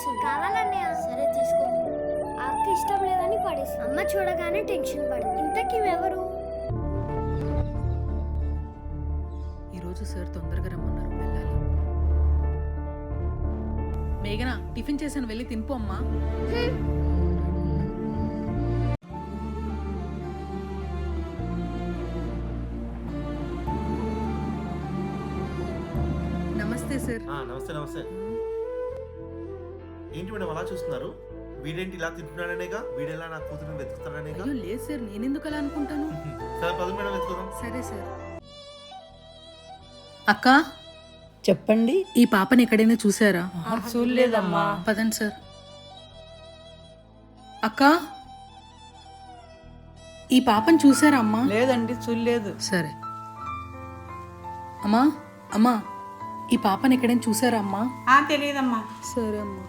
Box కావాలన్నయ్య. సరే తీసుకో. అక్క ఇష్టం లేదని పడేసి అమ్మ చూడగానే టెన్షన్ పడి. ఇంతకీ ఎవరు? ఈరోజు సార్ తొందరగా రమ్మన్నారు, వెళ్ళాలి. మేఘనా, టిఫిన్ చేశాను, వెళ్ళి తినిపో అమ్మా. నమస్తే సార్. నమస్తే నమస్తే. ఏంటి మేడం అలా చూస్తున్నారు? వీడేంటి ఇలా తింటున్నాడనేగా? వీడెలా నా కూతురుని వెతుకుతాడనేగా? అయ్యో లేదు సార్, నేనెందుకు అలా అనుకుంటాను. సరే పది మేడం వెతుకుదాం. సరే సార్. అక్క చెప్పండి. ఈ పాపని ఎక్కడైనా చూసారా? చూడలేదమ్మా. పదండి సార్. అక్క ఈ పాపని చూసారా అమ్మా? లేదండి, చూడలేదు. సరే అమ్మా. అమ్మా ఈ పాపని ఎక్కడైనా చూసారా అమ్మా? తెలియదమ్మా. సరే అమ్మా.